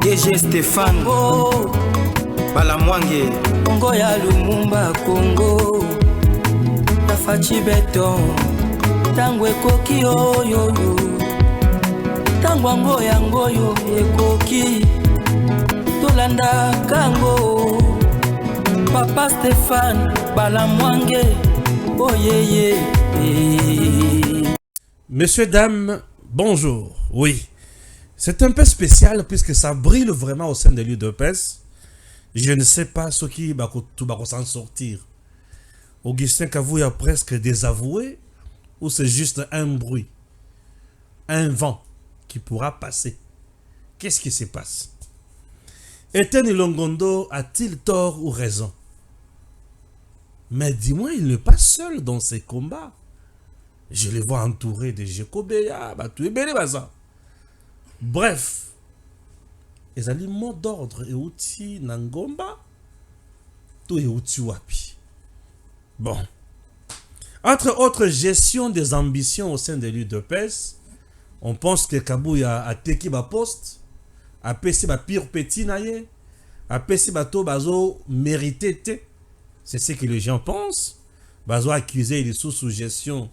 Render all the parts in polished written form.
DG Stéphane Balamwange Congo ya Lumumba Congo Tafachi Beton Tango ekoki oyo Tango ango yango yo ekoki Tolanda kango Papa Stéphane Balamwange Oh yeah. Messieurs, dames, bonjour. Oui, c'est un peu spécial puisque ça brille vraiment au sein de l'UDPS. Je ne sais pas ce qui va s'en sortir. Augustin Kavoué a presque désavoué ou c'est juste un bruit, un vent qui pourra passer. Qu'est-ce qui se passe? Etienne Longondo a-t-il tort ou raison? Mais dis-moi, il n'est pas seul dans ses combats. Je les vois entourés de Jekobeya, Batouébele Baza. Bref, les aliments d'ordre et outils Nangomba, tout est outils Wapi. Bon. Entre autres, gestion des ambitions au sein de l'UDPS, on pense que Kabouya a teki ba poste, a pesi ba pire petit naye, a pesi ba to bazo mérité te. C'est ce que les gens pensent. Bazo accusé de sous-gestion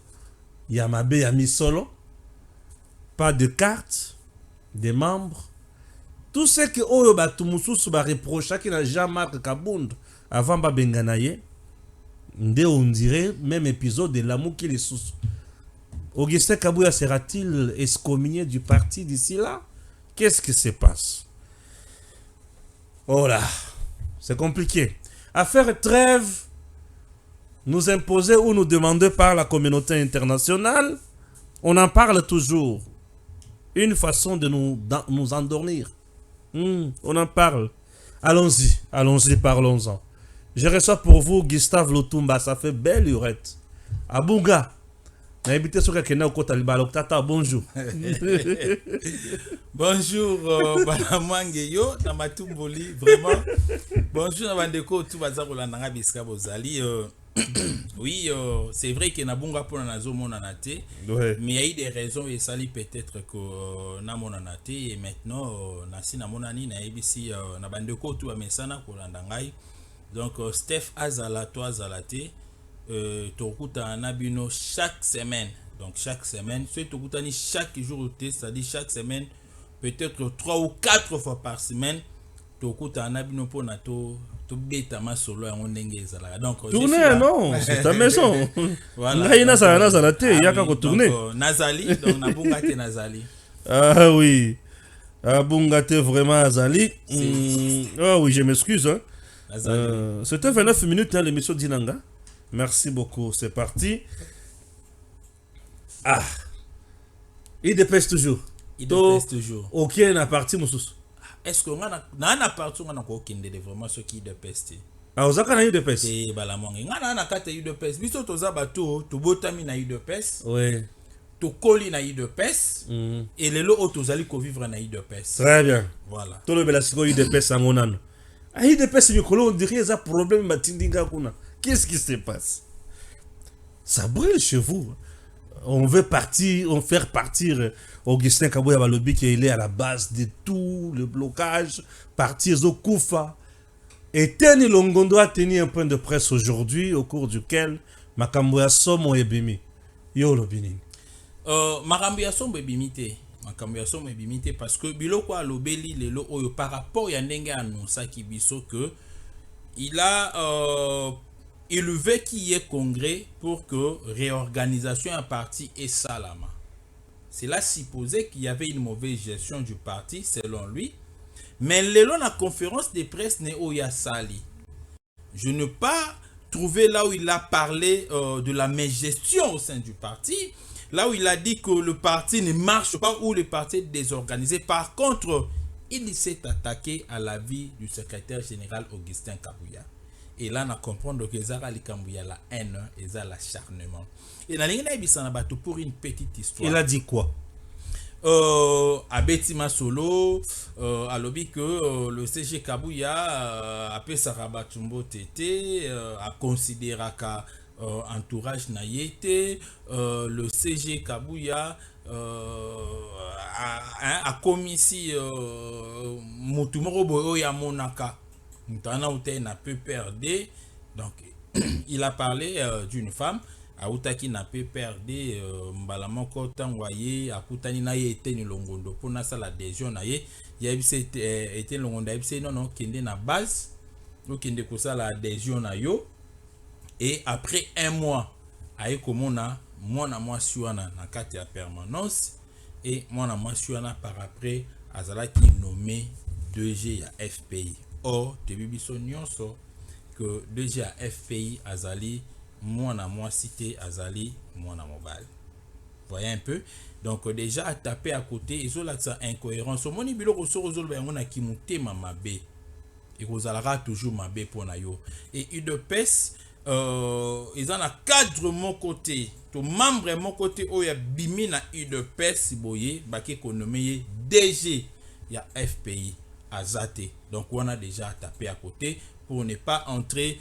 Yamabe Yami Solo. Pas de carte, des membres. Tout ce que Oyo Batumusu va reprocher qu'il n'a jamais marqué Kabound avant Babenganaye. On dirait même épisode de l'amour qui est sous. Augustin Kabouya sera-t-il excommunié du parti d'ici là? Qu'est-ce qui se passe? Oh là, c'est compliqué. À faire trêve, nous imposer ou nous demander par la communauté internationale, on en parle toujours. Une façon de nous endormir. On en parle. Allons-y, parlons-en. Je reçois pour vous Gustave Lutumba, ça fait belle urette. Abunga, n'habitez sur quelqu'un au côté de Tata, bonjour. Bonjour, Balamwange yo, Namatumboli, vraiment. Bonjour, Nabandeko, tout bazar nanga biska bozali. Oui, c'est vrai que Nabunga pour nazo monanate, mais il y a eu des raisons et ça peut-être que na monanate et maintenant nasi na monani na ebisi Nabandeko tout amesana ko landangai. Donc Steph Azala toi Azalate tokuta nabino chaque semaine. Donc chaque semaine, c'est tokutani chaque jour, c'est-à-dire chaque semaine, peut-être 3 ou 4 fois par semaine, tokuta nabino pour nato to beta ma solo en ndenge ezala. Donc tourner non, c'est ta maison. Voilà. Là il na ça té, ya ka ko tourner. Nazali, donc nabunga te Nazali. Ah oui. Abunga te vraiment Azali. Ah oui, je m'excuse hein. C'était 29 minutes hein, l'émission Dinanga. Merci beaucoup, c'est parti. Ah, il dépêche toujours. Il dépêche toujours. Ok, on a parti, Moussous. Est-ce qu'on a parti, on a aucun de vraiment ce qui dépêche. Ah, vous avez eu de peste. C'est Balamwange. On a carte eu de peste. Biso toza bato, to botami na eu de peste. Oui. To koli na eu de peste. Et les lots tozali ko vivre na eu de peste. Très bien. Voilà. Tout le belasiko eu de peste en onan. Ah, eu de peste, on dirait qu'il y a un problème matindinga kuna. Qu'est-ce qui se passe? Ça brûle chez vous. On veut partir, on faire partir Augustin Kabouya Balobi qui est à la base de tout le blocage, partir au Koufa. Et Etienne Longondo a tenu un point de presse aujourd'hui au cours duquel Makamboya Somo Ebimi. Yo Lobini. Makamboya Somo Ebimi te. Makamboya Somo Ebimi te parce que biloko alobeli lelo oyo par rapport ya ndenge annonça ki biso que il a il veut qu'il y ait congrès pour que réorganisation un parti et salama. Cela supposait qu'il y avait une mauvaise gestion du parti selon lui. Mais le la conférence de presse n'est Oya Sali. Je n'ai pas trouvé là où il a parlé de la mégestion au sein du parti. Là où il a dit que le parti ne marche pas ou le parti est désorganisé. Par contre, il s'est attaqué à la vie du secrétaire général Augustin Kabouya. Et là, on a comprendre que Zara Likambouya la haine et l'acharnement. Et dans les pour une petite histoire. Il a dit quoi? À Betima Solo, à l'objet que le CG Kabouya a fait sa rabatumbo tété, a considéré qu'à entourage naïté, le CG Kabouya a commissi mutu moko boyo ya monaka mutana ute na peu perdre. Donc il a parlé d'une femme autaki na peu perdre mbala moko tangwaye akutani na ye Etienne Longondo pona sa la adhésion na ye yebise Etienne Longondo yebise non kende na base ou kende ko sa la adhésion na yo. Et après un mois aye komona mwana mwasi wana na kati ya permanence et mwana mwasi wana par après azalaki nommé 2G ya FPI. Or tebibiso nyonso que 2G ya FPI azali mwana mwasi te azali mwana mobile. Voyez un peu. Donc déjà à taper à côté ils ont l'accent incohérence. Au moni biloko so ozolo ba ngona kimutema mabe. Et vous allez toujours mabe pour na yo. Et UDPS ils ont un cadre mon côté, tout membre mon côté où il y a bimi na UDPS boye baki konomé DG ya FPI azate. Donc on a déjà tapé à côté pour ne pas entrer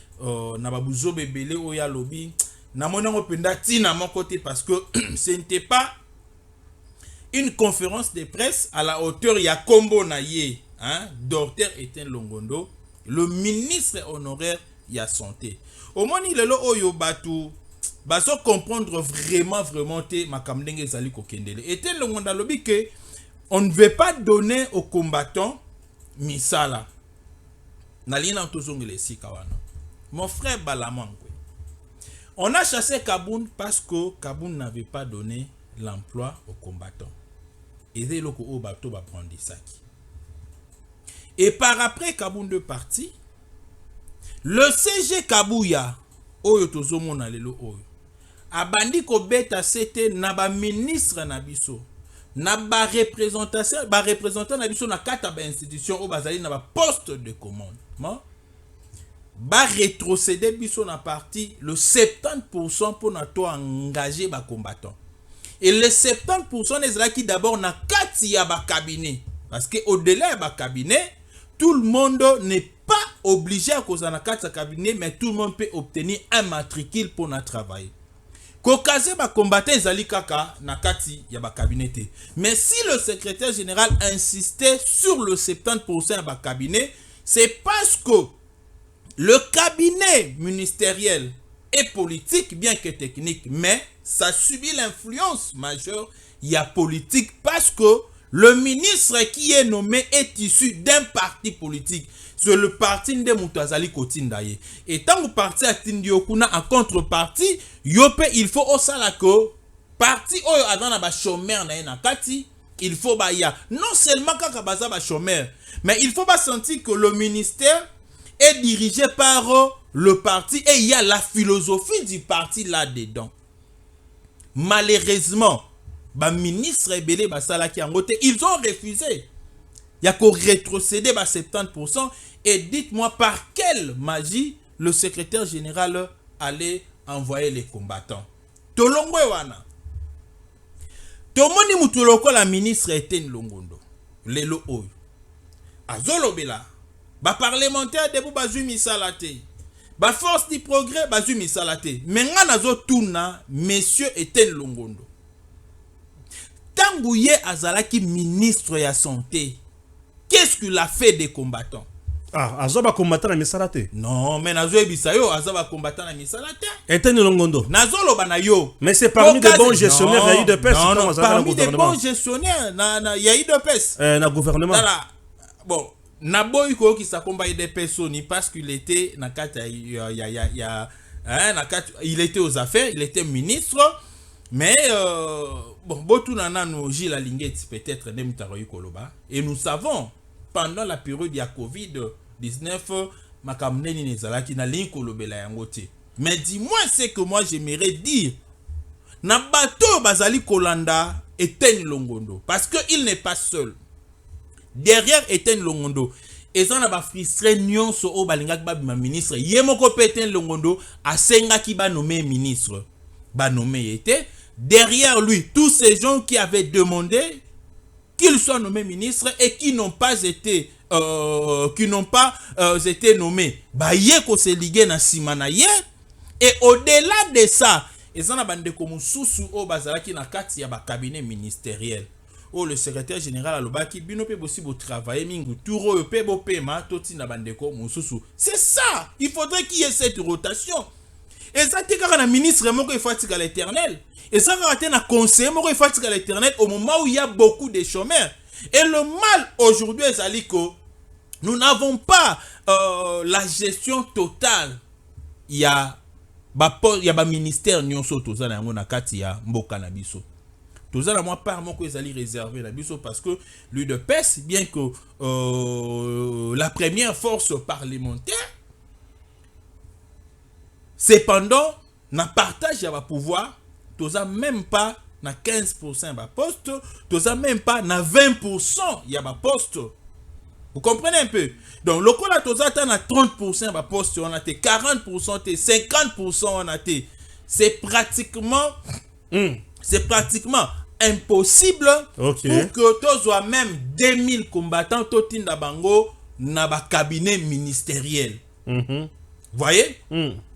na babuzo bebele où il y a lobby na monango pendati na mon côté parce que ce n'était pas une conférence de presse à la hauteur ya kombo na ye, hein, Dr Etienne Longondo, le ministre honoraire ya santé. Au moins il est là oyo batu baso comprendre vraiment te makamdenge zali kokendele. Etienne Longondo lobi que on ne veut pas donner aux combattants misala. Nalina tozongele sika wana. Mon frère Balamangwe. On a chassé Kaboun parce que Kaboun n'avait pas donné l'emploi aux combattants. Et dès loko o bato ba prendre saki. Et par après Kaboun de parti, le CG Kabouya oyo tozomona lelo oyo abandi ko beta c'était na ba ministre na biso na ba représentant na biso na kata ba institution o bazali na ba poste de commandement ba rétrocéder biso na parti le 70% pour na to engager ba combattants. Et les 70% les là qui d'abord na kati ya ba cabinet parce que au-delà ya ba cabinet tout le monde n'est pas obligé à cause de la carte cabinet, mais tout le monde peut obtenir un matricule pour na travailler. Kokaze ba combattant zali kaka na kati ya ba cabinet. Mais si le secrétaire général insistait sur le 70% ba cabinet, c'est parce que le cabinet ministériel est politique bien que technique, mais ça subit l'influence majeure ya politique parce que le ministre qui est nommé est issu d'un parti politique. C'est le parti de Moutazali Kotindaye. Et tant que parti a Tindiokuna en contrepartie, yope il faut au salako parti oyo adana ba chômeur na kati, il faut ba ya non seulement kaka baza ba chômeur, mais il faut pas sentir que le ministère est dirigé par le parti et il y a la philosophie du parti là-dedans. Malheureusement, ba ministre ebele ba sala ki angote, ils ont refusé. Il y a qu'au rétrocéder ba 70% et dites-moi par quelle magie le secrétaire général allait envoyer les combattants. Tolongwe wana. Tomoni mutuloko la ministre Etienne Longondo. Lelo oyo. Azolobela. Ba parlementaire debu bazui misalate. Ba force du progrès bazui misalate. Menga nazo tuna monsieur Etienne Longondo. Tangouye azalaki ministre ya santé. Qu'est-ce qu'il a fait des combattants? Ah, azoba combattant na misalate. Non, mais nazo ebisa yo azaba combattant na misalate. Etienne Longondo. Nazo loba na yo. Mais c'est parmi des bons gestionnaires ya UDPS. Non, parmi des bons gestionnaires na ya UDPS. Na gouvernement. Voilà. Bon, Naboy ko ki sa combat UDPS ni parce qu'il était na kata il était aux affaires, il était ministre. Mais bon, Botunana no Gilles Alingeti peut-être Nemitaroy Koloba. Et nous savons, pendant la période de la Covid-19, Makamneni Nezalaki na Lin Kolobela Yangote. Mais dis-moi ce que moi j'aimerais dire. Nabato Bazali Kolanda Etienne Longondo. Parce qu'il n'est pas seul. Derrière Etienne Longondo, et ça n'a pas frustré Nyon so o balingak ba ministre. Yemoko Etienne Longondo a senga ki ba nommé ministre. Ba nommé était derrière lui tous ces gens qui avaient demandé qu'il soit nommé ministre et qui n'ont pas été été nommés. Ba yeko se liguer na simana ye. Et au-delà de ça, eza na bandeko mosusu oyo bazalaki na kati ya cabinet ministériel. Oh, le secrétaire général alobaki bino pe bosi bo travailler mingi tour oyo pe bo pema totina bandeko mosusu. C'est ça, il faudrait qu'il y ait cette rotation. Et ça te kaka na ministre moko il faut à l'éternel. Et ça kaka na conseiller moko il faut à l'éternel au moment où il y a beaucoup de chômeurs. Et le mal aujourd'hui est que nous n'avons pas la gestion totale. Il y a ba ministère nyonso toza na yango na kati ya mboka na biso. Toza la moi part moko ezali réservé na biso parce que l'UDPS, bien que la première force parlementaire, cependant na partage ya ba pouvoir, toza même pas na 15% ba poste, toza même pas na 20% ya ba poste. Vous comprenez un peu? Donc, le coup là, toza ta na 30% ba poste, on a été 40%, 50% on a été. C'est pratiquement impossible pour que tu sois même 2000 combattants totinda bango na ba cabinet ministériel. Voyez?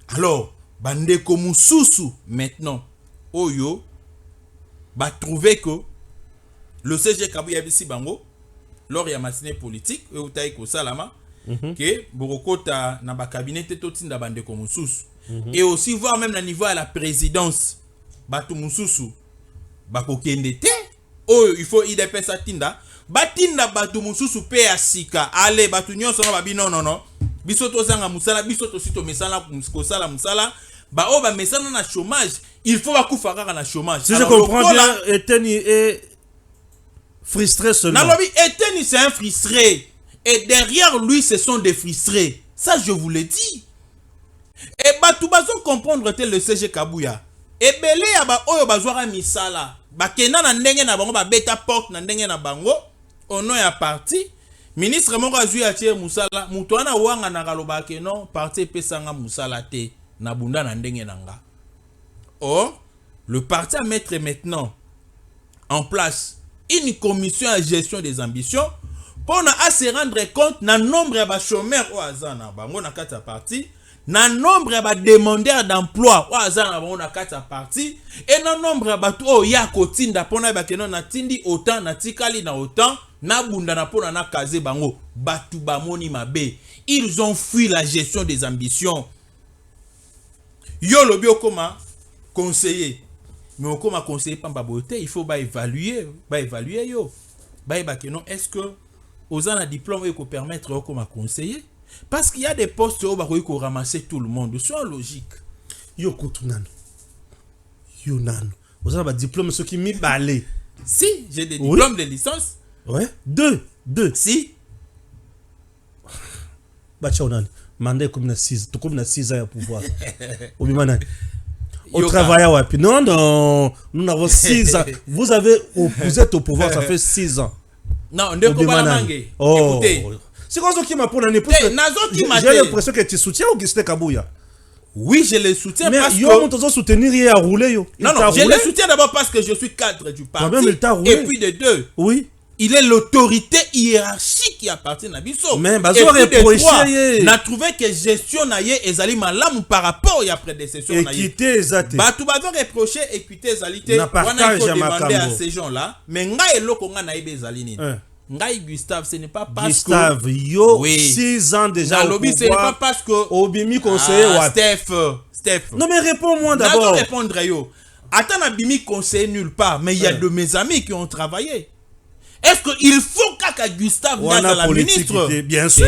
Alors, bandeko mususu maintenant oyo ba trouver que le CG Kabuya bisi bango lors ya matiné politique ou taï ko salama que borokota na ba cabinet totinda bandeko mususu et aussi voir même na niveau à la présidence batu mususu bakokende te oyo il faut IDP satinda batinda batu mususu pe asika ale batu nyonso na babi non biso tozanga musala biso tosito mesala kosala musala ba o ba mesana na chômage il faut bakufa kaka na chômage. Si je comprends bien, Eteni est frustré seulement. Nalobi Eteni c'est un frustré et derrière lui ce sont des frustrés, ça je vous le dis. Et batu bazo comprendre tel le CG Kabuya ebele ya ba oyo bazwara misala bakenda na ndenge na bango ba beta porte na ndenge na bango ono ya parti ministre moko azui atie musala muto wana wanga na kaloba ke non parti pesanga musala te na bunda na ndenge na nga. Or le parti a mettre maintenant en place une commission à gestion des ambitions pour na à se rendre compte na nombre ya ba chômeurs o azana bango na kata parti na nombre ya ba demandeurs d'emploi o azana bango na kata parti et na nombre ya batu o ya kotinda pona ba keno na tindi autant na tikali na autant na bunda na pona na kaze bango batu ba moni mabe. Ils ont fui la gestion des ambitions. Yo lobi okoma conseiller mais okoma conseiller pamba bote il faut évaluer yo ba keno est-ce que aux un diplôme et qu'on permettre okoma conseiller parce qu'il y a des postes où bakoki ko ramasser tout le monde c'est logique. Yo kutunano yo nano aux un diplôme ceux qui mi balé. Si j'ai des diplômes de licence. Ouais, deux. Si bacha onani mandé comme na 6 tout comme na 6 ans à pouvoir. Obimana au travail wapi? Non, nous avons 6 ans. Vous êtes au pouvoir, ça fait 6 ans. Non, ndeko bana mange. Écoutez, c'est quoi ce qui m'a pour l'année j'ai l'impression que tu soutiens Augustin Kabuya. Oui, je le soutiens mais parce que on doit soutenir et à rouler yo. Non, je le soutiens d'abord parce que je suis cadre du parti. Et puis de deux. Oui. Il est l'autorité hiérarchique qui appartient à Bisso. Mais bazo reprocher n'a trouvé que gestion naie ezali malamu par rapport à prédécession naie. Équité ezate. Batu bazo reprocher équité ezalité. Wana il faut demander à ces gens-là. Mais nga eloko nga naïbe ezali nini. Ngai Gustave, ce n'est pas parce Gustave, que yo 6 ans déjà au lobby, ce n'est pas parce que Obimi conseiller Steph. Non mais réponds-moi d'abord. Je répondre yo. Attends, Abimi conseiller nulle part, mais il y a de mes amis qui ont travaillé. Est-ce qu'il faut qu'à Gustave dans la ministre? Bien sûr.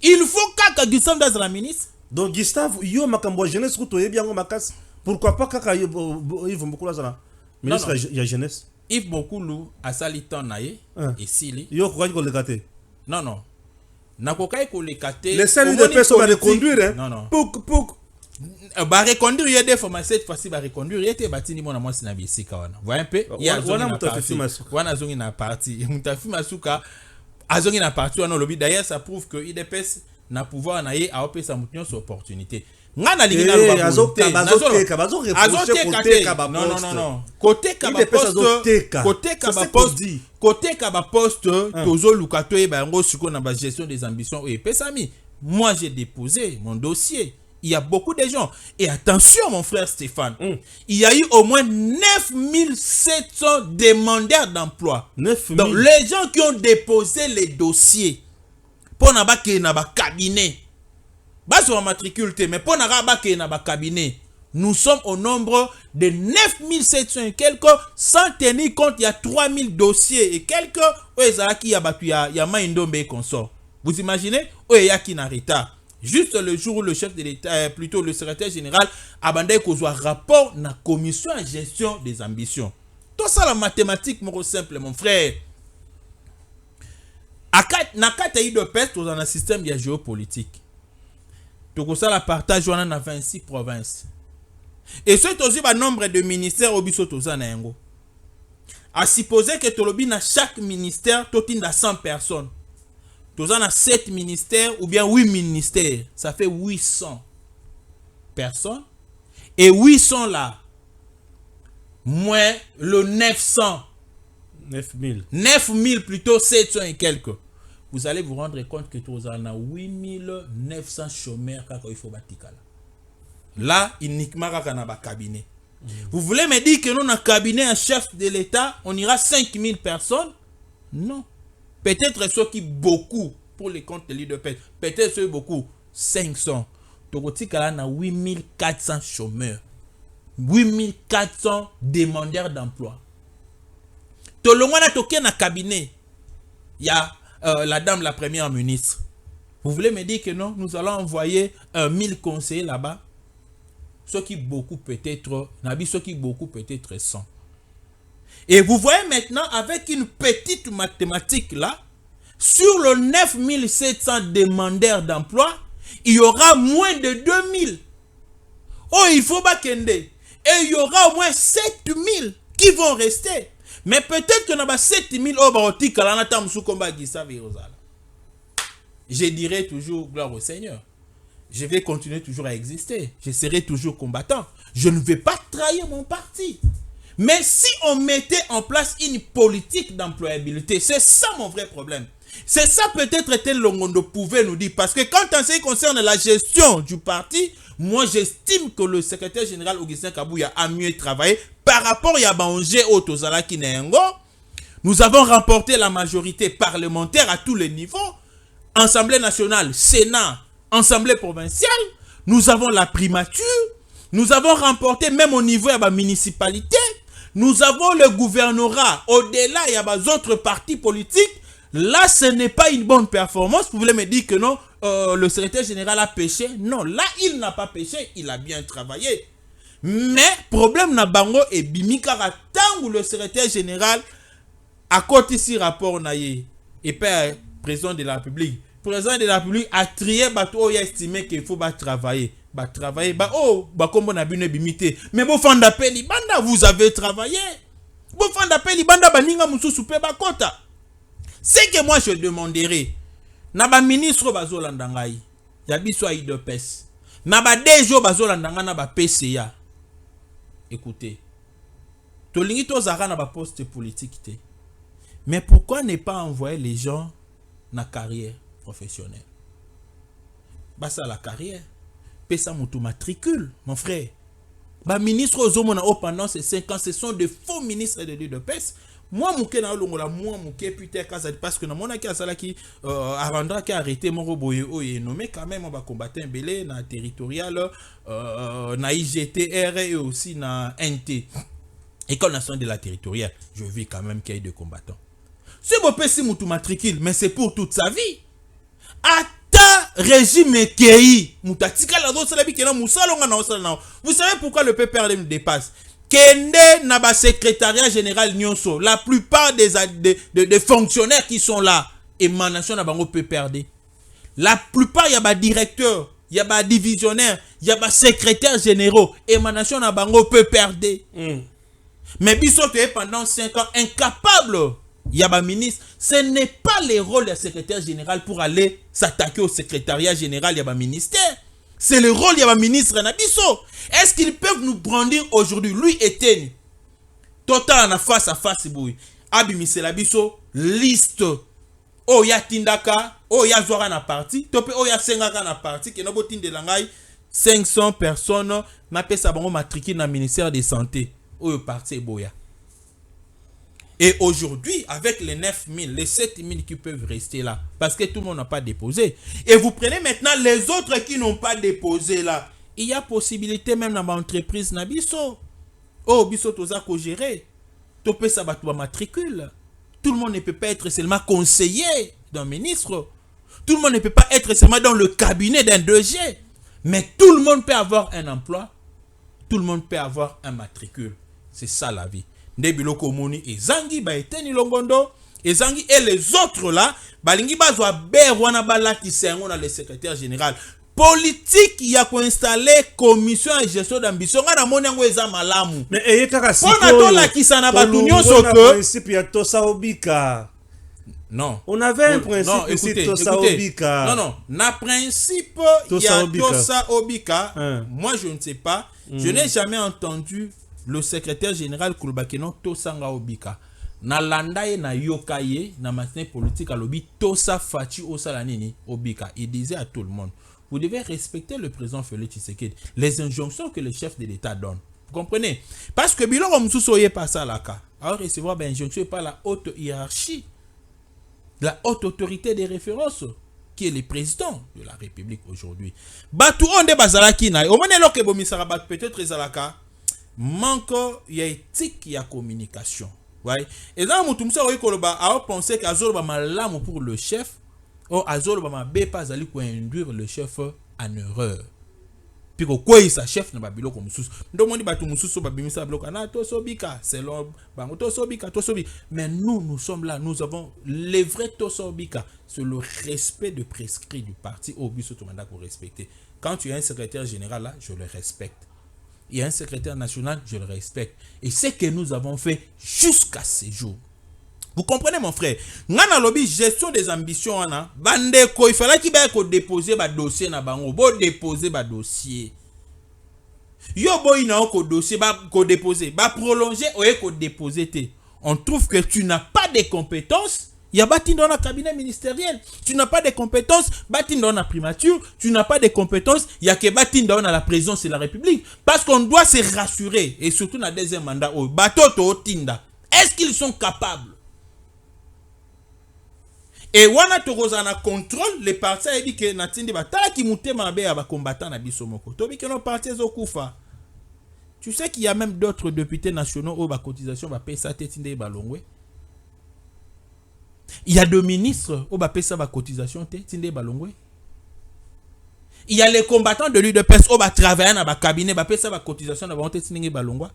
Il faut qu'à Gustave dans la ministre. Donc Gustave, yo makambo jeunesse kutoye bien makas. Pourquoi pas kaka ils vont beaucoup là ministre il y a jeunesse. Yves Bokoulou a sali ton naïe et sili. Yo quoi qu'on le gâte? Non. Nakokai ko le kate. Les seuls de personnes à reconduire Non. Pouk. Ba reconduire il y a des fois cette fois-ci ba reconduire il était bâti ni mon moi sina bisika wana. Voyez un peu. Il y a wana zongi na parti. Mutafi masuka azongi na parti wana lobby d'ailleurs ça prouve que IDPS n'a pouvoir naïe a opé sa mouton sur opportunité. Ngana lingina lo ba non côté kaba poste tozo lukato e ba ngo siko na ba gestion des ambitions et pesami moi j'ai déposé mon dossier Il y a beaucoup de gens. Et attention, mon frère Stéphane, il y a eu au moins 9700 demandeurs d'emploi. 9000. Donc, les gens qui ont déposé les dossiers pour n'a pas cabinet, bas sur matricule, mais pour n'a pas cabinet, nous sommes au nombre de 9700 et quelques, sans tenir compte, il y a 3000 dossiers et quelques, il y a Maïndombe et consort. Vous imaginez? Il y a qui n'a retard. Juste le jour où le chef de l'État, plutôt le secrétaire général, a bandé qu'on soit rapport dans la commission en gestion des ambitions. Tout ça, la mathématique, mon simple, mon frère. Na kataï de peste dans un système géopolitique. Tout ça, la partage, on a 26 provinces. Et c'est aussi le nombre de ministères au biso toza na yango. À supposer que tolobi na chaque ministère totinda 100 personnes. Toza na 7 ministères ou bien 8 ministères, ça fait 800 personnes. Et 800 là, moins le 900. 9000. 9000 plutôt 700 et quelques. Vous allez vous rendre compte que toza na 8900 chômeurs quand il faut batikala. Là, uniquement dans le cabinet. Vous voulez me dire que nous, dans le cabinet, un chef de l'État, on ira 5000 personnes? Non. Peut-être ceux qui beaucoup pour les comptes de l'IDPS. Peut-être ceux beaucoup 500. Tokoti kala na 8400 chômeurs. 8400 demandeurs d'emploi. Tolongwana toké na cabinet. Il y a la dame, la première ministre. Vous voulez me dire que non, nous allons envoyer 1000 conseillers là-bas? Ceux qui beaucoup peut-être, ceux qui beaucoup peut-être 100. Et vous voyez maintenant, avec une petite mathématique là, sur le 9700 demandeurs d'emploi, il y aura moins de 2000. Oh, il faut pas kende. Et il y aura au moins 7000 qui vont rester. Mais peut-être qu'il y en a 7000 au barotique à la tam sous combat Gisa Virozala. Je dirai toujours gloire au Seigneur. Je vais continuer toujours à exister. Je serai toujours combattant. Je ne vais pas trahir mon parti. Mais si on mettait en place une politique d'employabilité, c'est ça mon vrai problème. C'est ça peut-être tel Longondo pouvait nous dire. Parce que quand en ce qui concerne la gestion du parti, moi j'estime que le secrétaire général Augustin Kabouya a mieux travaillé par rapport à Banger Otozala Kinengo. Nous avons remporté la majorité parlementaire à tous les niveaux. Assemblée nationale, Sénat, Assemblée provinciale, nous avons la primature, nous avons remporté même au niveau de la municipalité, nous avons le gouvernorat, au-delà il y a d'autres partis politiques. Là, ce n'est pas une bonne performance. Vous voulez me dire que non, le secrétaire général a péché? Non, là, il n'a pas péché, il a bien travaillé. Mais, problème na bango et bimikara tangu le secrétaire général a côté ici rapport naïe et père président de la République. Le président de la République a trié bateau et a estimé qu'il faut travailler. Comme on a bien bimité. Mais vous fanda peli banda, vous avez travaillé. Vous fanda peli banda baninga musu soupe bakota. C'est que moi je demanderai. Naba ministre bazolandangai. Yabiso IDPS. Naba dejo bazolandanga naba PCA. Écoutez. Tolingi tozara naba poste politique te. Mais pourquoi ne pas envoyer les gens na carrière professionnelle? Ça la carrière. Pesa mutu matricule, mon frère. Ministre Ozomona pendant ces 5 ans, ce sont de faux ministres de l'IDPS. Moi, mouké na longola, moi, mouké putain, parce que na mona ki asala ki arrendra ki arrêté mon roboye oye nommé quand même on va combattre un belé na territorial na IGTR et aussi na NT. École nationale de la territoriale. Je vis quand même qu'il y ait de combattants. C'est mon PC moutou matricule, mais c'est pour toute sa vie. Ata régime kei moutatika la do salabi kena musalonga na osala na. Vous savez pourquoi le PPRD nous dépasse? Kende na ba secrétariat général nyonso, la plupart des fonctionnaires qui sont là, émanation na bango PPRD. La plupart y a ba directeur, y a ba divisionnaire, y a ba secrétaire généraux, émanation na bango PPRD. Mais bisote pendant 5 ans incapable. Il y a un ministre, ce n'est pas le rôle du secrétaire général pour aller s'attaquer au secrétariat général, il y a un ministère. C'est le rôle, il y a un ministre Nabiso. Est-ce qu'ils peuvent nous brandir aujourd'hui? Lui était total en face à face. Abimise Labiso, liste. Oh, ya Tindaka, oh, ya Zora na parti, tope, oh, ya Sengaka na parti, que nous de langai, 500 personnes n'a pas ça matriculé dans le ministère de santé au parti boya. Et aujourd'hui, avec les 9000, les 7000 qui peuvent rester là, parce que tout le monde n'a pas déposé, et vous prenez maintenant les autres qui n'ont pas déposé là, il y a possibilité même dans l'entreprise Nabiso. Oh, biso toza ko gérer. Topé ça va matricule. Tout le monde ne peut pas être seulement conseiller d'un ministre. Tout le monde ne peut pas être seulement dans le cabinet d'un DG. Mais tout le monde peut avoir un emploi. Tout le monde peut avoir un matricule. C'est ça la vie. Ndebilo komoni et Zangi ba eteni longondo et Zangi et les autres là balingi bazwa berwana balati sengo na le secrétaire général politique ya ko installer commission de gestion d'ambition ngana moni yango eza malamu mais eyekaka sikoyo on a tola kisana batu nyonso que principe ya Tosa Obika. Non. On avait un principe non, ici, écoutez, Tosa Obika. Non, non. Na principe, il y Tosa a Obika. Tosa Obika. Hein. Moi, je ne sais pas. Je n'ai jamais entendu le secrétaire général Koulbakeno Tosa Obika. Na landaye na yokaye, na matinée politique à lobby, Tosa Fachi Osalanini Obika. Il disait à tout le monde, vous devez respecter le président Félix Tshisekedi. Les injonctions que le chef de l'État donne. Vous comprenez? Parce que Biloro Moussousoye pas ça là. Alors recevoir ben injonction par la haute hiérarchie. La haute autorité de référence qui est le président de la République aujourd'hui. Batu onde bazalaki na o mone loke bomisara bat peut-être ezalaka manque ya éthique ya communication. Ouais. Et là mutu msa oyikoloba a pensé que azolo ba malamu pour le chef ou azolo ba mabe pas ali ko induire le chef en erreur. Puis quoi sa chef na babilo comme sous ndo moni batu mususu babimisa bloka na to sobika selon bango to sobika mais nous sommes là, nous avons les vrais to sobika c'est le respect de prescrit du parti au but tout mandat pour respecter. Quand tu es un secrétaire général là, je le respecte. Il y a un secrétaire national, je le respecte. Et ce que nous avons fait jusqu'à ce jour. Vous comprenez mon frère? Ngana lobby gestion des ambitions ana bande ko il fallait qu'il ba ko déposer ba dossier na bango bo déposer ba dossier. Yo boy na ko dossier ba ko déposer ba prolonger o ko déposer te. On trouve que tu n'as pas de compétences. Il y a bâti dans le cabinet ministériel. Tu n'as pas de compétences, bâti dans la primature. Tu n'as pas de compétences, il y a que bâti dans la présidence de la République. Parce qu'on doit se rassurer, et surtout dans le deuxième mandat, est-ce qu'ils sont capables? Et wana tokozana contrôle les partis a dit que natindi batala ki mutema be aba combattant na biso moko. Tobi que nos partis okufa. Tu sais qu'il y a même d'autres députés nationaux au ba cotisation ba pesa tetinde balongwe. Il y a deux ministres au ba pesa ba cotisation tetinde balongwe. Il y a les combattants de l'UDPS au ba travailler na ba cabinet ba pesa ba cotisation na ba tetinde balongwa.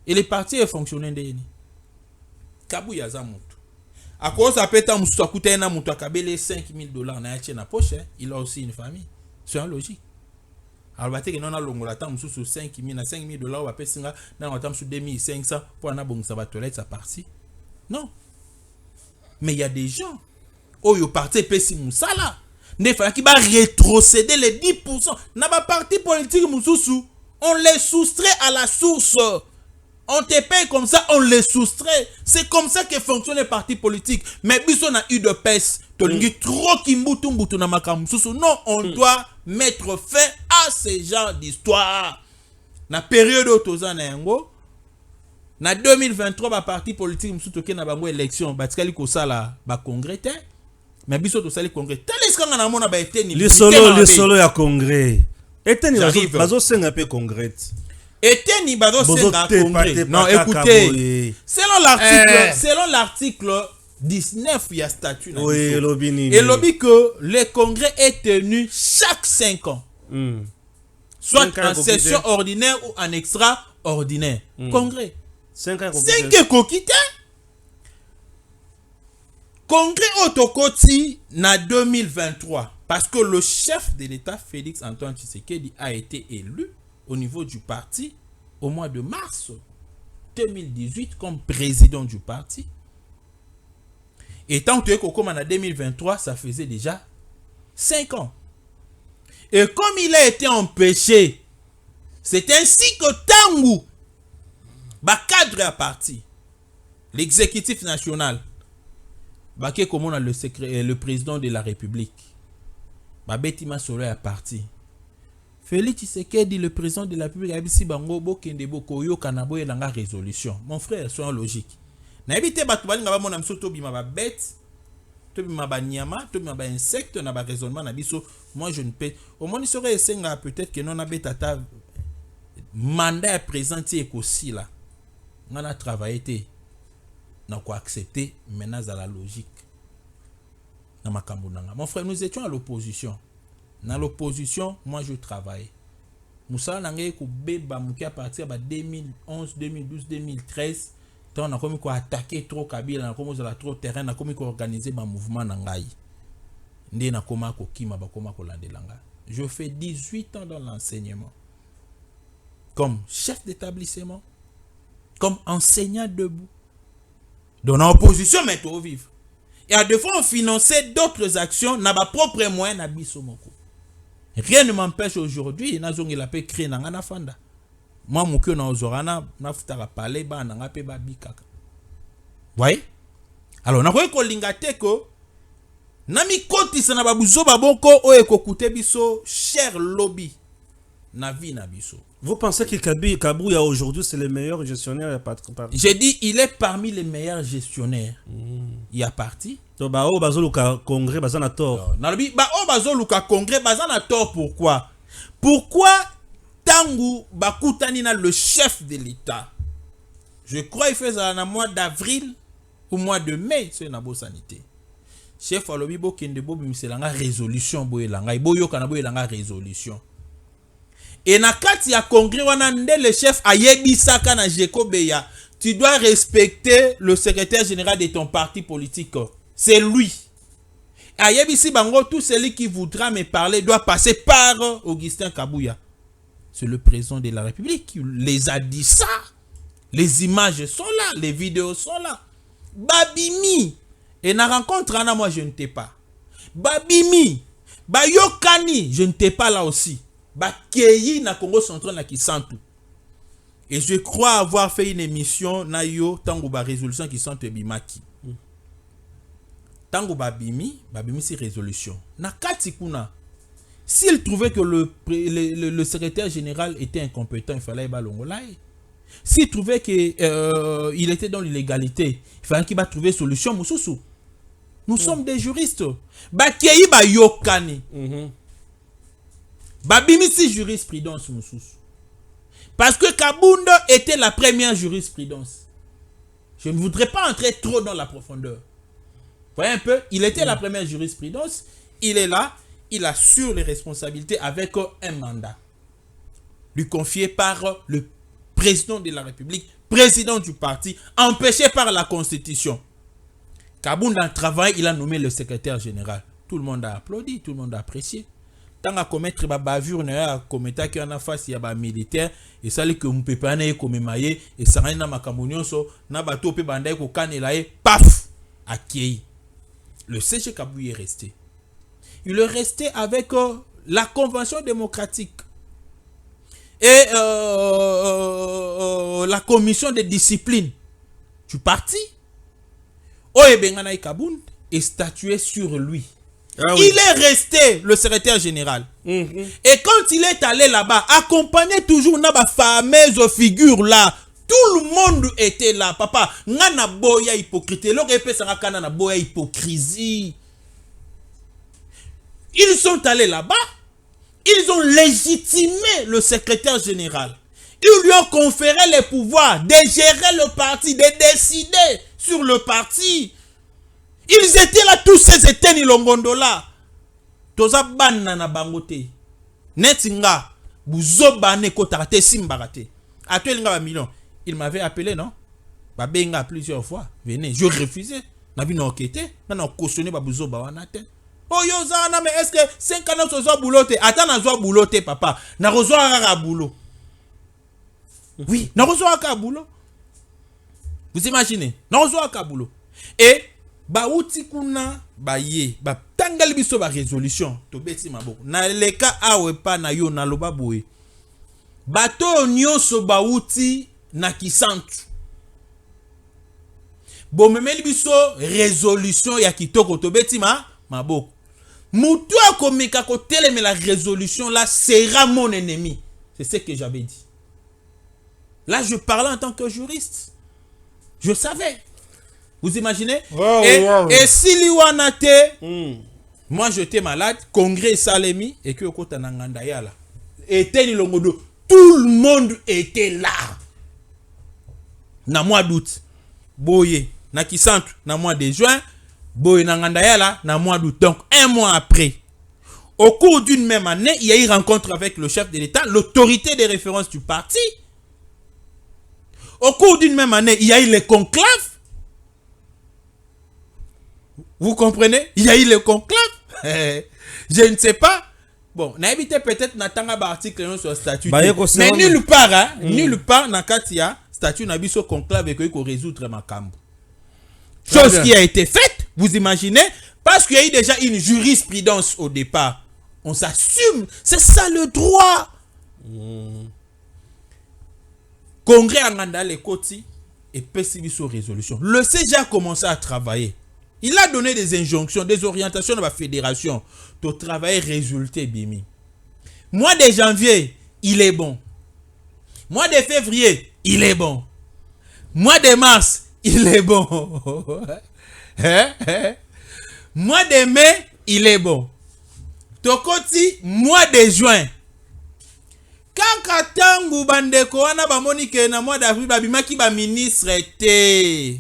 Et les partis fonctionnent ndeni. Kabu ya za mutu. À cause de ça, mutu akabele $5,000 na yache na poche, il a aussi une famille. C'est un logique. Alors baté que non na longola tam sous $5,000 na $5,000 va pesinga na tam sous 2,500 pour na bon ça va toilette sa partie. Non. Mais il y a des gens oyo parti pesi musala. Ne fallait qu'il va rétrocéder les 10%. Na ba parti politique mususu, on les soustrait à la source. On te paye comme ça, on les soustrait. C'est comme ça que fonctionne les partis politiques. Mais si on a eu de pèse, trop kimbutu na makamususu. Non, on doit mettre fin à ce genre d'histoire. Na période où toza na yango, na 2023 ba parti politique mususu ke na bango élection, batikali ko sala ba congrès te. Mais biso to sali congrès. Taleska na mona ba eteni. Le solo ya congrès. Eteni bazo senga pe congrès. Eteni bazo senga congrès. Non, écoutez, selon l'article 19, il y a statut. Oui, et lobby que le congrès est tenu chaque 5 ans. Soit en session ordinaire ou en extraordinaire. Congrès. 5 ans. 5 kokite. Congrès autokoti na 2023. Parce que le chef de l'État, Félix Antoine Tshisekedi, a été élu au niveau du parti au mois de mars 2018 comme président du parti. Et tant que comme en 2023, ça faisait déjà 5 ans. Et comme il a été empêché, c'est ainsi que Tangu, cadre à parti, l'exécutif national, comme on a le président de la République, Betima Solo à parti. Félix Tshisekedi, le président de la République, Abisi Bango, Bokende Boko, Yo Kanabo et Langa résolution. Mon frère, sois logique. N'habitez pas tout le monde, mon amso, Tobi ma bête, Tobi ma nyama, Tobi ma insecte, na ba raisonnement, na biso. Moi, je ne peux. Au moins, il serait essayé peut-être que non a bêta mandat présenté aussi là. On a travaillé, on a quoi accepter, maintenant à la logique. Mon frère, nous étions à l'opposition. Dans l'opposition, moi je travaille. Moussa Nangé Koubeba Mouki à partir de 2011, 2012, 2013. On a comme attaqué trop Kabila, on a comme trop terrain, on a comme organiser un mouvement Nangaï. Je fais 18 ans dans l'enseignement. Comme chef d'établissement, comme enseignant debout. Dans l'opposition, mais tout vivre. Et à deux fois, on finançait d'autres actions, n'a pas propre moyen na bisomoko. Rien ne m'empêche aujourd'hui, na zongi la pe créer na ngana fanda. Moi mukyo na ozorana na futara parler ba na ngape ba bikaka. Voyez? Alors na ko lingate ko na mi kotisa na babuzo baboko o ekokute biso cher lobby na vie na biso. Vous pensez que Kabouya aujourd'hui c'est le meilleur gestionnaire? J'ai dit il est parmi les meilleurs gestionnaires. Il y a parti. Donc bah oh bazoluka congrès bazana tort. Nalobi ba oh bazoluka congrès bazana tort pourquoi? Pourquoi tangu bakutani na le chef de l'État? Je crois il fait ça en mois d'avril ou mois de mai c'est na bo sanité. Chef alobi bo kende bo bimisela nga résolution boyelanga iboyo kana boyelanga résolution. Et na kati ya congrès wana nde le chef ayebisaka na Jekobeya, tu dois respecter le secrétaire général de ton parti politique. C'est lui. Ayebisi bango, tout celui qui voudra me parler doit passer par Augustin Kabouya. C'est le président de la République qui les a dit ça. Les images sont là, les vidéos sont là. Babimi. Et na rencontre ana moi je ne t'ai pas. Babimi. Bayokani, je ne t'ai pas là aussi. Bakeyi na Congo central na Kisantu. Et je crois avoir fait une émission na yo tango ba résolution qui sont bimaki. Tango babimi c'est résolution. Na kati kuna. S'il trouvait que le secrétaire général était incompétent, il fallait ba longolaye. S'il trouvait que il était dans l'illégalité, il fallait qu'il va trouver solution mususu. Nous sommes des juristes. Bakeyi ba yokani. Babimisi jurisprudence Moussous. Parce que Kabundo était la première jurisprudence. Je ne voudrais pas entrer trop dans la profondeur. Vous voyez un peu, il était la première jurisprudence. Il est là, il assure les responsabilités avec un mandat. Lui confié par le président de la République, président du parti, empêché par la Constitution. Kabundo, dans le travail, il a nommé le secrétaire général. Tout le monde a applaudi, tout le monde a apprécié. Tant à commettre ba bavure na commettre qui en a face ya ba militaire et ça que on peut pas na comme maye et ça na makamonyoso na bato pe bandai ko kanela e paf akei. Le CG Kabouya est resté. Il est resté avec la convention démocratique et la commission de discipline du parti. Oye bengana Kabound est statué sur lui. Ah oui. Il est resté le secrétaire général. Et quand il est allé là-bas, accompagné toujours na ba fameuse figure là, tout le monde était là. Papa, ngana boya hypocrisie. L'autre ça kana na boya hypocrisie. Ils sont allés là-bas. Ils ont légitimé le secrétaire général. Ils lui ont conféré les pouvoirs de gérer le parti, de décider sur le parti. Ils étaient là, tous ces éteignts longondola. Toza banna na bangote. Netinga, buzoba ne kotate simbarate. Atuelinga ba million. Il m'avait appelé, non? Babenga plusieurs fois. Venez, je refusais. Na vi na okete, na cautionné ba buzoba wanate. Oh yo zana, mais est-ce que 5 ans so zo boulote? Ata na zo boulote papa. Na rezo rara boulot. Oui, na rezo aka boulot. Vous imaginez? Na rezo aka boulot. Et bauti kuna baye ba tangal biso ba résolution to beti maboko na leka awe pa na yo na loba boye bato nyonso bauti na Kisantu bomemeli biso résolution ya kitoko to beti maboko Moutoua komeka kotele, mais la résolution là sera mon ennemi. C'est ce que j'avais dit. Là, je parlais en tant que juriste. Je savais. Vous imaginez? Et si Liwanate, moi j'étais malade, congrès Salemi, et que Okota Nangandaya là, était Nilongodo, tout le monde était là. Na mois d'août, Boye, na Kisantu, na mois de juin, Boye Nangandaya là, na mois d'août. Donc, un mois après, au cours d'une même année, il y a eu rencontre avec le chef de l'État, l'autorité des références du parti. Au cours d'une même année, il y a eu les conclaves. Vous comprenez? Il y a eu les conclaves. Je ne sais pas. Bon, n'habitez peut-être n'attendra pas article sur statut. Mais nulle part, hein, nulle part, dans Katia, statut n'a pas conclave et qu'il faut résoudre ma cambo. Chose qui a été faite, vous imaginez, parce qu'il y a eu déjà une jurisprudence au départ. On s'assume. C'est ça le droit. Congrès a mandé les côtés et PCB sur résolution. Le CG a commencé à travailler. Il a donné des injonctions, des orientations de la fédération pour travailler résultat bimi. Mois de janvier, il est bon. Mois de février, il est bon. Mois de mars, il est bon. Mois de mai, il est bon. Tokoti, mois de juin. Kaka tangu bandeko wana bamoni ke na mois d'avril babimaki ba ministre était.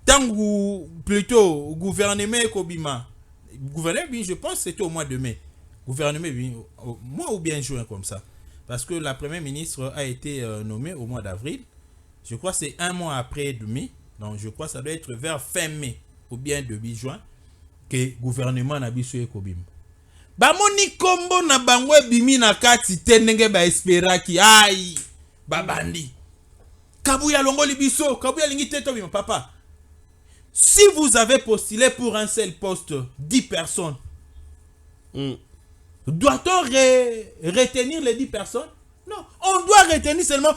Tangu plutôt gouvernement Kobima. Gouvernement, je pense que c'était au mois de mai. Gouvernement, au mois ou bien juin comme ça. Parce que la première ministre a été nommée au mois d'avril. Je crois que c'est un mois après demi. Donc je crois que ça doit être vers fin mai ou bien début juin que le gouvernement n'a pas Kobima. Bamoni kombo na bangwe bimi na kati tenenge ba espera ki ai babandi. Kabuya longoli biso, kabuya lingi teto bima papa. Si vous avez postulé pour un seul poste, 10 personnes, doit-on retenir les 10 personnes? Non, on doit retenir seulement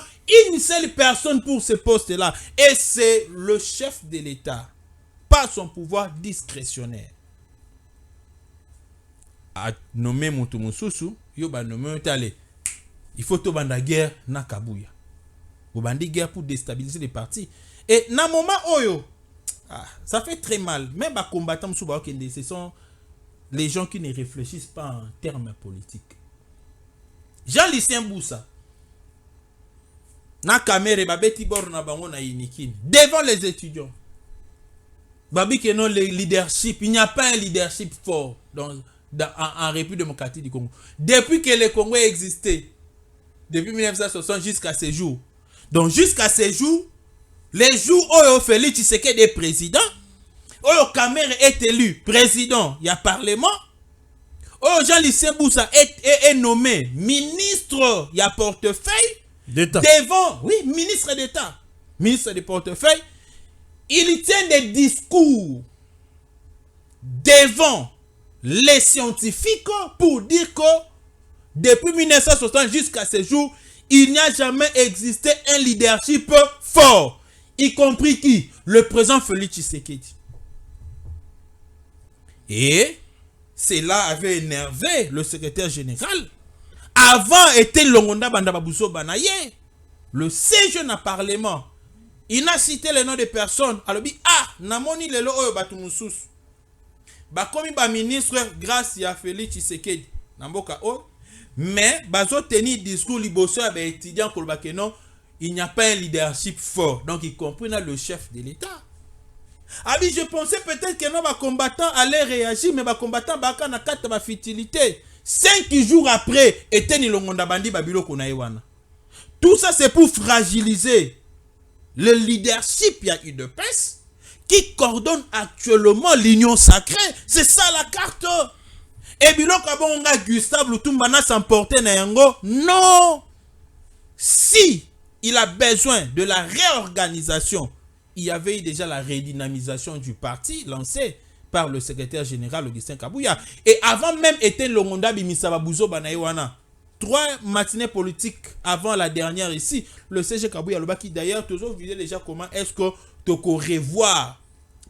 une seule personne pour ce poste-là. Et c'est le chef de l'État, par son pouvoir discrétionnaire. A nommé Moutoumoussousou, yo ba nommé Tale. Il faut to banda guerre na Kabuya. Vous bandi guerre pour déstabiliser les partis. Et na moment oyo, ça fait très mal. Même les combattants, ce sont les gens qui ne réfléchissent pas en termes politiques. Jean-Lucien Boussa, na kamere babeti bor na bango na inikin devant les étudiants. Babi que non le leadership, il n'y a pas un leadership fort en République démocratique du Congo. Depuis que le Congo existait, depuis 1960 jusqu'à ce jour. Donc jusqu'à ce jour, les jours où Félix Tshisekedi est président, où Kamere est élu président, il y a parlement, où Jean-Lucien Boussa est nommé ministre, il y a portefeuille, devant, oui, ministre d'État, ministre de portefeuille, il tient des discours devant les scientifiques pour dire que depuis 1960 jusqu'à ce jour, il n'y a jamais existé un leadership fort. Y compris qui? Le président Félix Tshisekedi. Et cela avait énervé le secrétaire général. Avant était Longonda Bandababousso Banaye. Le siège na parlement. Il a cité les noms de personnes. Alors, namoni lelo oyo batumusus. Bakomi ba ministre grâce à Félix Tshisekedi. Namboka o. Mais bazo teni discours liboso à étudiants pour le non. Il n'y a pas un leadership fort. Donc, y compris le chef de l'État. Ah oui, je pensais peut-être que nos combattants allaient réagir, mais les combattants baka na kata ba futilité. 5 jours après, était ni longonda bandi babilo konaïwana. Tout ça, c'est pour fragiliser le leadership. Il y a eu de presse qui coordonne actuellement l'union sacrée. C'est ça la carte. Et biloko abonga Gustave Lutumba na s'emporter na yango. Non. Si il a besoin de la réorganisation, il y avait déjà la redynamisation du parti lancée par le secrétaire général Augustin Kabouya. Et avant même était Longonda Bimisaba Bouzo Banaïwana. 3 matinées politiques avant la dernière ici, le CG Kabouya Loba qui d'ailleurs toujours visait déjà comment est-ce que tu peux revoir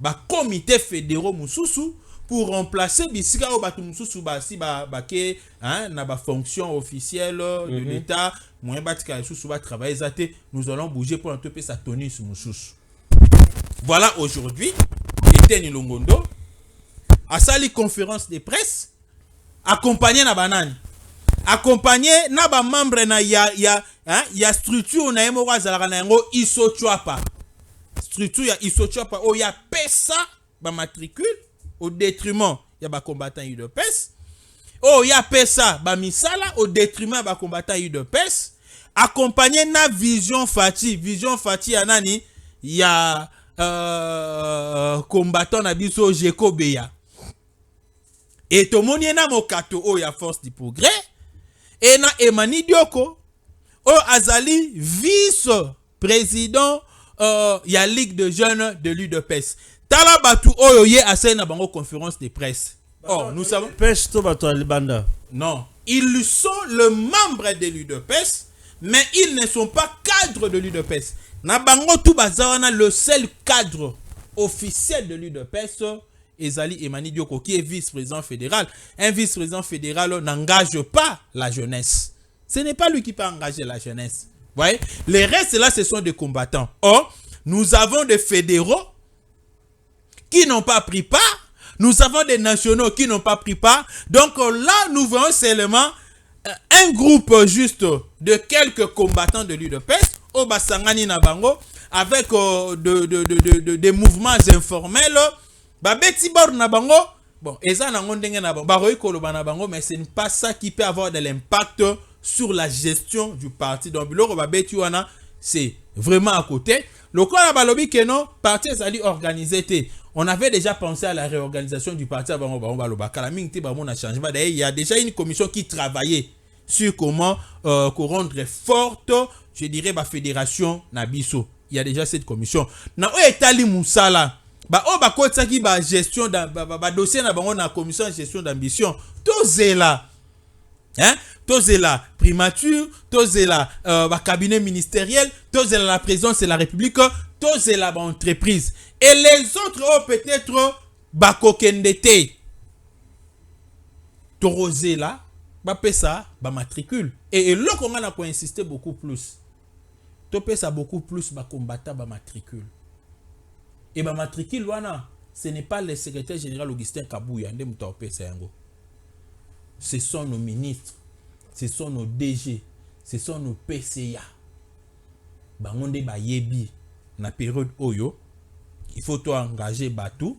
ba comité fédéraux mususu pour remplacer bisika o batu mususu basi ke hein na ba fonction officielle de l'état moyen batika mususu ba travailler zate nous allons bouger pour entrer sa tonus mususu. Voilà aujourd'hui Etienne Longondo a sali conférence de presse accompagné na banani accompagné na ba membre na ya structure na yemo wazala na yango isochwapa structure ya isochwapa o ya pesa ba matricule au détriment ya ba combattant UDPS o ya pesa ba misala au détriment ba combattant UDPS accompagné na vision Fati ya nani ya combattant na biso Jekobeya et tomoni na mokato o ya force du progrès et na Emani Dioko o azali vice-président ya ligue de jeunes de l'UDPS tala batu oyo ye asai na bango conférence de presse. Oh, nous savons non, ils sont le membre de l'UDPS mais ils ne sont pas cadres de l'UDPS. Na bango tout bazawana le seul cadre officiel de l'UDPS ezali Emani Dioko qui est vice-président fédéral. Un vice-président fédéral n'engage pas la jeunesse. Ce n'est pas lui qui peut engager la jeunesse. Vous voyez? Les restes là ce sont des combattants. Or, nous avons des fédéraux qui n'ont pas pris part. Nous avons des nationaux qui n'ont pas pris part. Donc là, nous voyons seulement un groupe juste de quelques combattants de l'UDPS au Basangani Nabango avec des mouvements informels. Babeti bor Nabango, bon, eza nango ndenge Nabango, baroyi koloba Nabango, mais ce n'est pas ça qui peut avoir de l'impact sur la gestion du parti. Donc, biloko babeti wana, c'est vraiment à côté. Le quoi balobi que non, parti ezali organisé. On avait déjà pensé à la réorganisation du parti avant changement. D'ailleurs, il y a déjà une commission qui travaillait sur comment rendre forte, je dirais, la fédération Nabiso. Il y a déjà cette commission. Na etali musala. Ba o ba kotaki ba gestion da ba dossier na bango na commission de gestion d'ambition. Tozela. Hein? Tozela primature, tozela ba cabinet ministériel, tozela la présidence de la République, tozela ba entreprise. Et les autres ont peut-être bakokendete. Torozela, ba pesa, ba matricule. Et là qu'on a insisté beaucoup plus. To pesa beaucoup plus ba combattant ba matricule. Et ba matricule wana, ce n'est pas le secrétaire général Augustin Kabouya ndé muta pesa yango. Ce sont nos ministres, ce sont nos DG, ce sont nos PCA. Bangonde ba yebi na période oyo. Il faut toi engager Batou,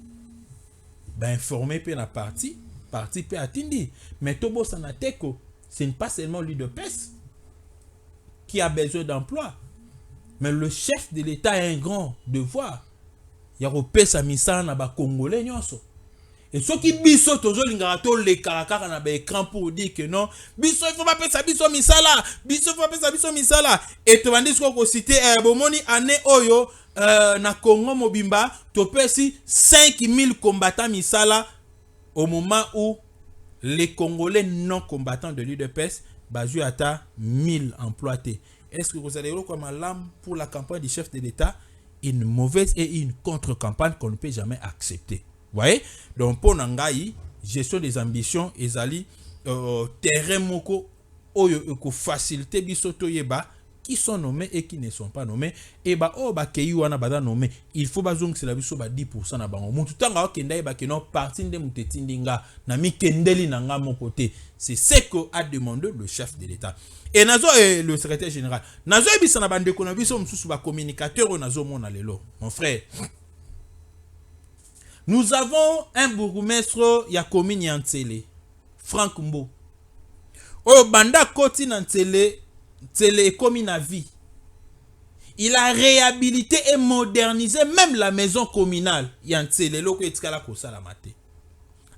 informer pe na parti pe atindi. Mais Tobo Sanateko, ce n'est pas seulement l'UDPS qui a besoin d'emploi, mais le chef de l'État a un grand devoir. Il y a repesa misala na ba Congolais nyonso. Et ceux qui biso tozo lingarato le karakara na ba écran pour dire que non, biso il faut pas pesa biso misala, biso il faut pas pesa biso misala. Et tu vas dire qu'on citer bomoni année oyo na Congo Mobimba, topesi 5000 combattants misala au moment où les Congolais non combattants de l'UDPS bazu ata 1000 emplois. Est-ce que vous allez voir comme lame pour la campagne du chef de l'État, une mauvaise et une contre-campagne qu'on ne peut jamais accepter. Vous voyez? Donc pour Nangaï, gestion des ambitions ezali terrain moko oyo eko facilité bisoto yeba qui sont nommés et qui ne sont pas nommés et ba o ba keyi wana bada nommé il faut bazong c'est la biso ba 10% na bango mutu tanga okenda yeba ke non parti nde mutetindinga na mi kendeli nanga mon côté. C'est ce que a demandé le chef de l'État. Et nazo le secrétaire général nazo ebisa na bande ko na biso mususu ba communicateur nazo mona lelo mon frère. Nous avons un bourgmestre ya commune ya Ntsele, Franck Mbo. O banda koti na Ntsele commune à vie. Il a réhabilité et modernisé même la maison communale ya Ntsele loko etikala ko sala mate.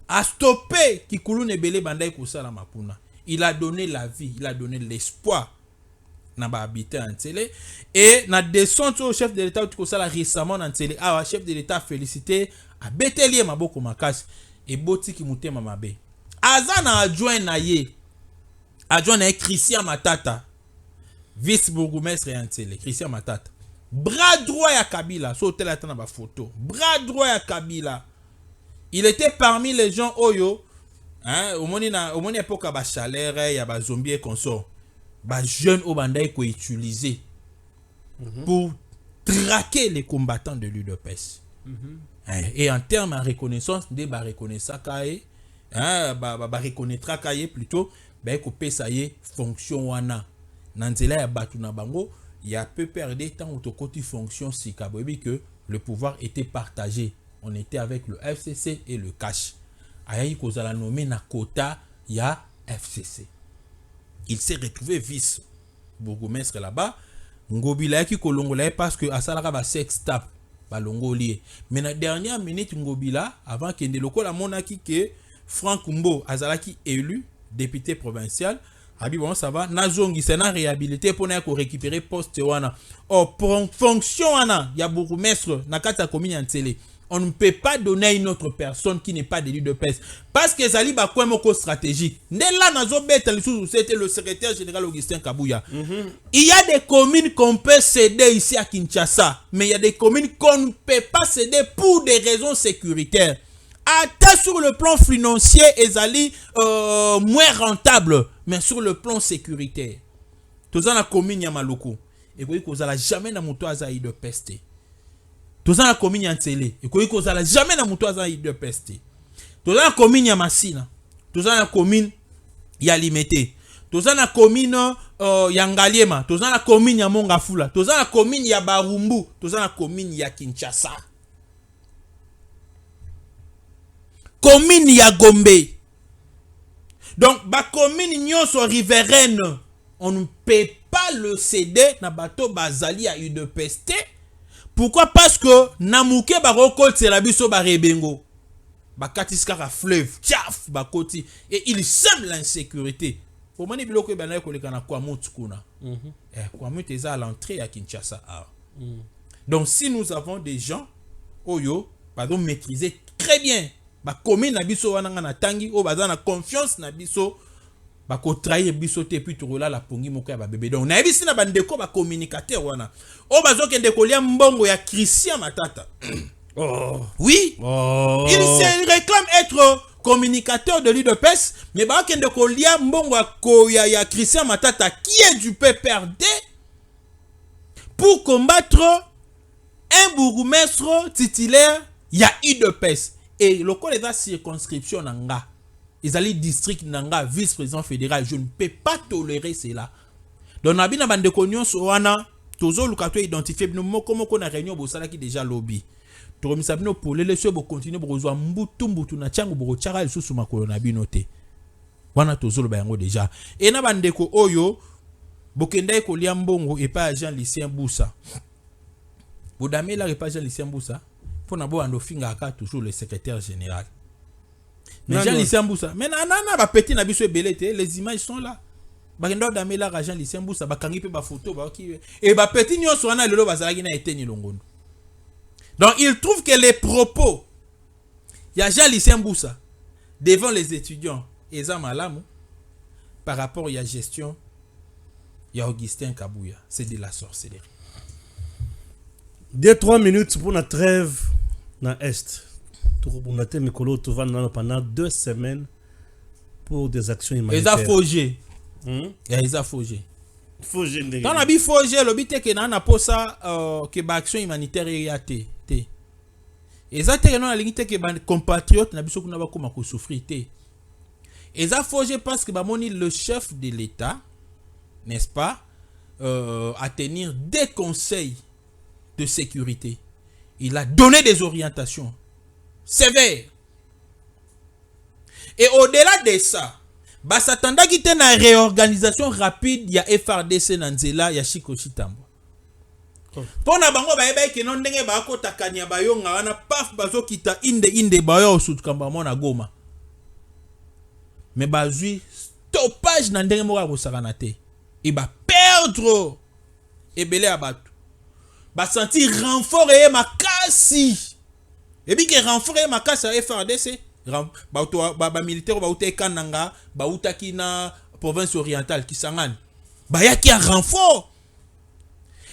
A stoppé Kikulu Nebele banda ko sala mapuna. Il a donné la vie, il a donné l'espoir na ba habiter en Ntsele et na descente au chef de l'État ko sala récemment en Ntsele. Ah, chef de l'État félicité a betelie maboko makasi et boti ki mutema mabe. Azana adjoint na ye. Adjoint na Christian Matata. Vice bourgmestre en Ntsele, Christian Matata. bras droit à Kabila, sauter la tana ba photo, bras droit à Kabila. Il était parmi les gens Oyo, hein, au moins époque ba chaleur, il y a ba zombie et consort, ba jeunes au bandai qu'on utilisé pour traquer les combattants de l'UDPS. Et en termes de reconnaissance, de ba reconnaissance kaye, hein, ba reconnaîtra kaye plutôt, ba ko pesa ye fonction wana. Nanzela ya batu na bango, il y a peu perdu temps au côté fonction si que le pouvoir était partagé. On était avec le FCC et le cash. Ayayi kozala nommé na quota ya FCC. Il s'est retrouvé vice bourgmestre là-bas. Ngobila ki kolongola parce que asalaka ba sex tap ba longolier. Mais na dernière minute Ngobila avant kende lokola monaki que Franck Mbo azalaki élu député provincial. Abi bon ça va nazongi sena réhabilité pour na ko récupérer poste wana. Pour fonction wana ya bourgmestre na kata commune en télé. On ne peut pas donner à une autre personne qui n'est pas d'élu de pèse. Parce que Zali Bakoué Moko stratégique. C'était le secrétaire général Augustin Kabouya. Il y a des communes qu'on peut céder ici à Kinshasa. Mais il y a des communes qu'on ne peut pas céder pour des raisons sécuritaires. Atteint sur le plan financier, Zali moins rentable. Mais sur le plan sécuritaire. Tout ça la commune Yamaloko. Et vous voyez que jamais na moto azaï de peste. Tout ça la commune en télé. Et qu'on a jamais na muto aza de peste. Tout ça la commune ya Masina. Tout ça la commune ya Limete. Tout ça la commune ya Ngaliema. Tout ça la commune ya Mongafula. Tout ça la commune ya Barumbu. Tout ça la commune ya Kinshasa. Commune ya Gombe. Donc ba commune nyonso riveraine, on ne peut pas le céder na bato bazali ya de peste. Pourquoi? Parce que Namouké baroko tsela biso ba rebengo. Ba katiska fleuve, tchaf ba koti et il sème l'insécurité. Pour mani biloko ba na ko lekana kwa mutu kuna. Kwa mutu eza à l'entrée à Kinshasa. Donc si nous avons des gens oyo pardon maîtriser très bien ba commune na biso wana na tangi o baza na confiance na biso ba ko trahir biso te puis tout la pongi moko ya ba bébé. Donc na ebisi na bandeko ba communicateur wana o bazo kende kolia mbongo ya Christian Matata. Oui. Il se réclame être communicateur de l'UDPS, mais ba kende kolia mbongo ya Christian Matata qui est du PPRD pour combattre un bourgmestre titulaire ya UDPS. Et le code de circonscription nanga. Ils allaient district nanga vice-président fédéral. Je ne peux pas tolérer cela. Donc nabina bande konyon so wana tozo lukato identifier bino moko na réunion bosala ki déjà lobby. To komisa bino pour les laisser bo continuer bo kozwa mbutu na changu bo chara lisusu makolo na bino te. Wana tozo lo bayango déjà. Et na bande ko oyo bokenda ko lia mbongo et pas Jean Lucien Boussa. Bodame la pas Jean Lucien Boussa. Pour na bo ando finga aka toujours le secrétaire général. Mais Jean Lucien Boussa, mais nana ba petit na biso belete, les images sont là. Ba kendo damela Jean Lucien Boussa ba kangi pe ba photo ba ki et ba petit nyonso wana lelo bazalaki na eteni longondo. Donc il trouve que les propos il y a Jean Lucien Boussa devant les étudiants eza malamu par rapport à la gestion il y a Augustin Kabouya, c'est de la sorcellerie. 2-3 minutes pour notre trêve dans l'Est. On a été pendant 2 semaines pour des actions humanitaires. Ils ont forgé. Ils ont forgé. Forgé. Dans la vie forgé, le but est que na posa que ba action humanitaire y a té. Ils ont été dans la ligne que ba compatriotes na biso kuna ba koma ko souffrir té. Ils ont forgé parce que ba moni le chef de l'État, n'est-ce pas, à tenir des conseils de sécurité. Il a donné des orientations sévères. Et au-delà de ça, bah s'attendait qu'il y ait une réorganisation rapide, il y a FRDC Nanzela, il y a Chiko Chitambo. Pour na bango ba eba ke non ndenge ba ko takanya ba yo nga wana paf bazo kita inde ba yo sud kamba mona Goma. Mais ba zui stoppage na ndenge mo ko sakana te. Il va perdre et belé abatu. Ba sentir renfort et makasi. Et bien que renfort et makasi à FRDC. Ba militaire ba uta kananga ba uta ki na province orientale Kisangani. Ba ya ki un renfort.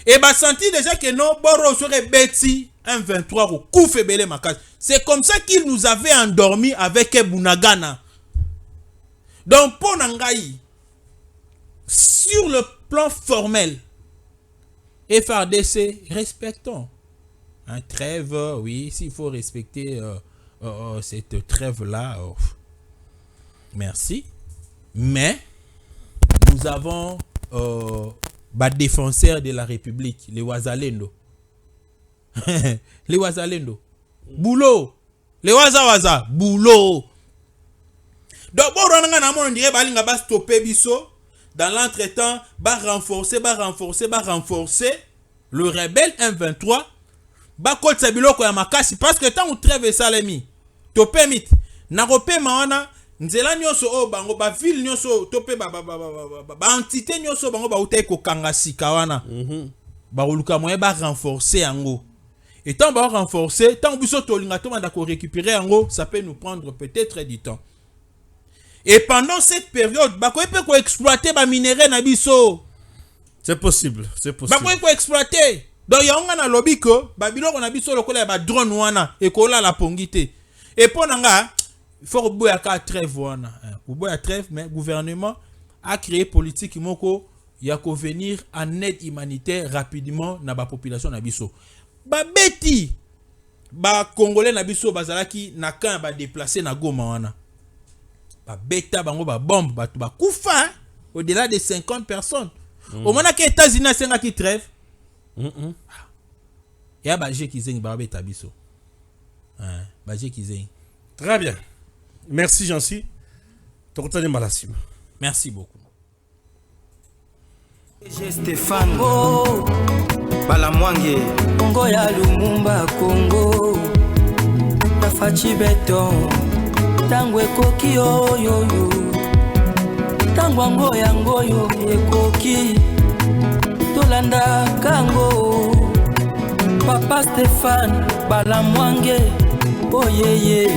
Et bien que renfort et makasi à FRDC. Ba militaire ba uta kananga ba uta ki na province orientale Kisangani. Ba ya ki un renfort. Et bien que renfort et makasi à FRDC. Ba uta ki na province orientale Kisangani. Ba ya ki un renfort. Et bien que renfort et makasi à FRDC. Ba uta ki na Et bah senti déjà que non, Boro serait bêti, un 23 au coup fébélé ma case. C'est comme ça qu'il nous avait endormi avec Bunagana. Donc, pour Nangaï, sur le plan formel, FRDC, respectons. Un trêve, oui, s'il faut respecter cette trêve-là, merci. Mais, nous avons défenseurs de la République, les Wazalendo. Les Wazalendo. Boulot. Les Waza, boulot. Donc, on dirait que va stopper biso. Dans l'entretemps, va renforcer le rebelle M23. Ba kote sabilo ko ya makasi parce que tant on trêve salemi. Topé mit. Na repé maana nzela nyoso o bango ba ville nyoso topé ba entité nyoso bango ba utai ko kangasi kawana. Ba oluka moyen ba renforcer yango. Et tant ba renforcer, tant biso tolinga to manda ko récupérer yango, ça peut nous prendre peut-être du temps. Et pendant cette période, ba ko peut ko exploiter ba minerai na biso. C'est possible. Ba ko exploiter. Donc yanga na lobby ko ba biloko na biso lokola ba drone wana e ko la pongité. Et pour nanga, il faut boya ka trêve wana. Pour boya trêve mais gouvernement a créé politique moko ya ko venir en aide humanitaire rapidement na ba population na biso. Ba beti ba congolais na biso bazalaki na kan ba déplacer na Goma wana. Ba beta bango ba bombe ba ba kufa au-delà de 50 personnes. Au moment que États-Unis senga ki trêve. Ya ba je ki zengi ba beta biso. Ba je ki zengi. Très bien. Merci Jancy. Tokotane malasim. Merci beaucoup. J'ai Stéphane Balamwange Congo ya Lumumba Congo Tafachi beton Tangwe koki yo Tangwango yango yo ekoki Tolanda kango Papa Stéphane Balamwange Oh yeah yeah